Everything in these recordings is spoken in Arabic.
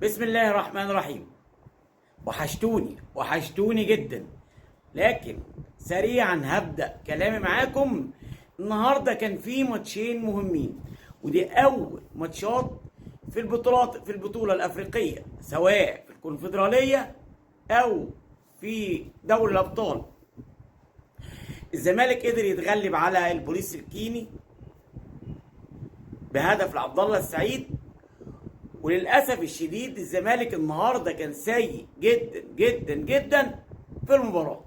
بسم الله الرحمن الرحيم. وحشتوني جدا، لكن سريعا هبدأ كلامي معاكم. النهارده كان في ماتشين مهمين، ودي أول ماتشات في البطولة الأفريقية، سواء في الكونفدرالية أو في دوري الأبطال. الزمالك قدر يتغلب على البوليس الكيني بهدف لعبد الله السعيد، وللاسف الشديد الزمالك النهارده كان سيء جدا جدا جدا في المباراه،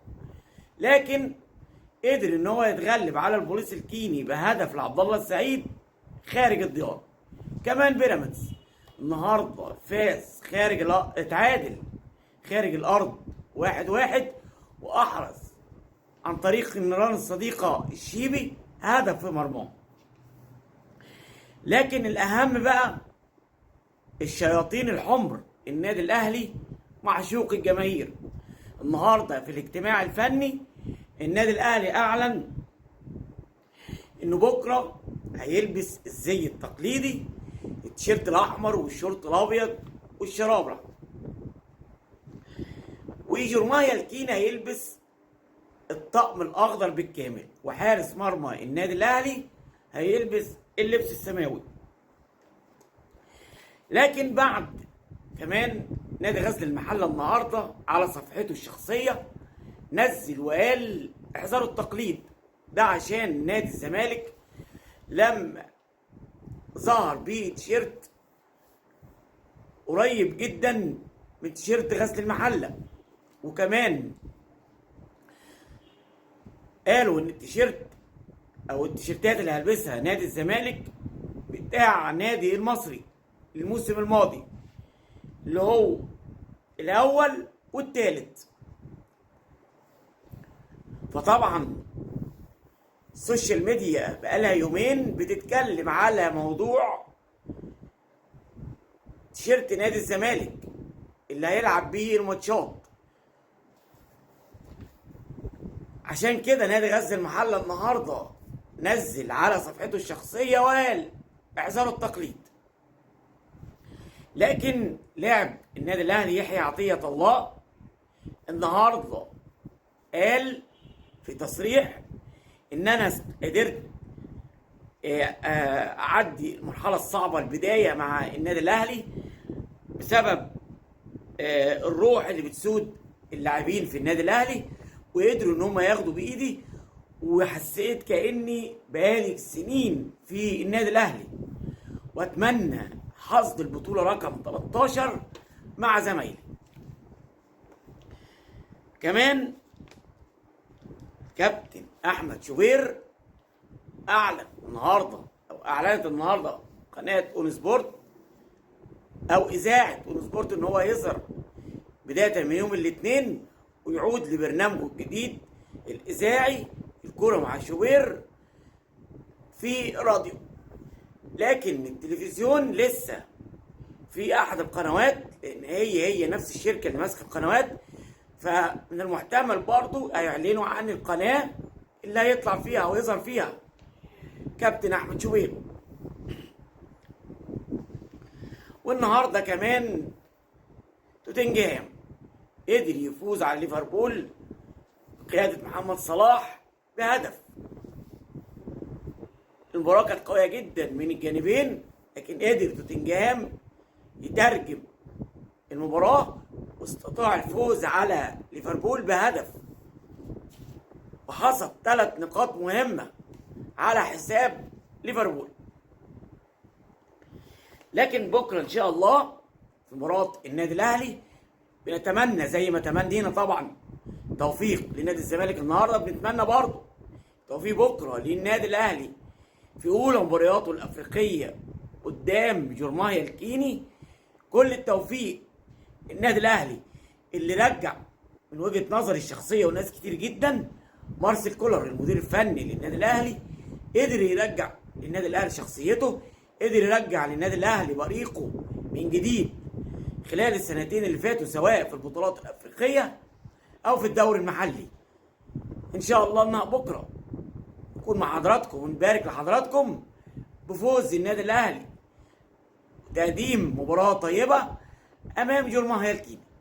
لكن قدر ان هو يتغلب على البوليس الكيني بهدف لعبد الله السعيد خارج الديار. كمان بيراميدز النهارده فاز اتعادل خارج الارض 1-1، واحرز عن طريق النيران الصديقه الشيبي هدف في مرماه. لكن الاهم بقى الشياطين الحمر، النادي الاهلي معشوق الجماهير. النهارده في الاجتماع الفني النادي الاهلي اعلن انه بكره هيلبس الزي التقليدي، التيشيرت الاحمر والشورت الابيض والشراب، وجورماهيا الكينا هيلبس الطقم الاخضر بالكامل، وحارس مرمى النادي الاهلي هيلبس اللبس السماوي. لكن بعد كمان نادي غزل المحله النهارده على صفحته الشخصيه نزل وقال احذروا التقليد ده، عشان نادي الزمالك لما ظهر بيه تيشيرت قريب جدا من تيشيرت غزل المحله، وكمان قالوا ان التيشيرت او التيشيرتات اللي هيلبسها نادي الزمالك بتاع نادي المصري الموسم الماضي، اللي هو الاول والثالث. فطبعا السوشيال ميديا بقالها يومين بتتكلم على موضوع تيشيرت نادي الزمالك اللي هيلعب بيه الماتشات. عشان كده نادي غزل المحله النهارده نزل على صفحته الشخصيه وقال احذروا التقليد. لكن لاعب النادي الاهلي يحيى عطية الله النهارده قال في تصريح ان انا قدرت اعدي المرحله الصعبه البدايه مع النادي الاهلي بسبب الروح اللي بتسود اللاعبين في النادي الاهلي، وقدروا ان هم ياخدوا بايدي، وحسيت كاني بقالي سنين في النادي الاهلي، واتمنى حصد البطولة رقم 13 مع زمايلي. كمان كابتن أحمد شوبير أعلنت النهاردة قناة أون سبورت أو إذاعة أون سبورت إن هو يظهر بداية من يوم الاثنين ويعود لبرنامجه الجديد الإذاعي الكورة مع شوبير في راديو. لكن التلفزيون لسه في احد القنوات، لان هي نفس الشركه اللي ماسكه القنوات، فمن المحتمل برضو هيعلنوا عن القناه اللي هيطلع فيها او يظهر فيها كابتن احمد شوبير. والنهارده كمان توتنجهام قدر يفوز على ليفربول بقياده محمد صلاح بهدف. المباراة كانت قوية جدا من الجانبين، لكن قدر توتنجهام يترجم المباراة واستطاع الفوز على ليفربول بهدف، وحصد 3 نقاط مهمة على حساب ليفربول. لكن بكرة إن شاء الله في مباراة النادي الأهلي بنتمنى زي ما تمنينا طبعا توفيق لنادي الزمالك النهارده، بنتمنى برضه توفيق بكرة للنادي الأهلي في اولى مبارياته الافريقيه قدام جورماهيا الكيني. كل التوفيق النادي الاهلي اللي رجع من وجهه نظري الشخصيه وناس كتير جدا مارسيل كولر المدير الفني للنادي الاهلي قدر يرجع للنادي الاهلي شخصيته، قدر يرجع للنادي الاهلي بريقه من جديد خلال السنتين اللي فاتوا، سواء في البطولات الافريقيه او في الدوري المحلي. ان شاء الله انها بكره نكون مع حضراتكم ونبارك لحضراتكم بفوز النادي الاهلي وتقديم مباراه طيبه امام جورماهير كينا.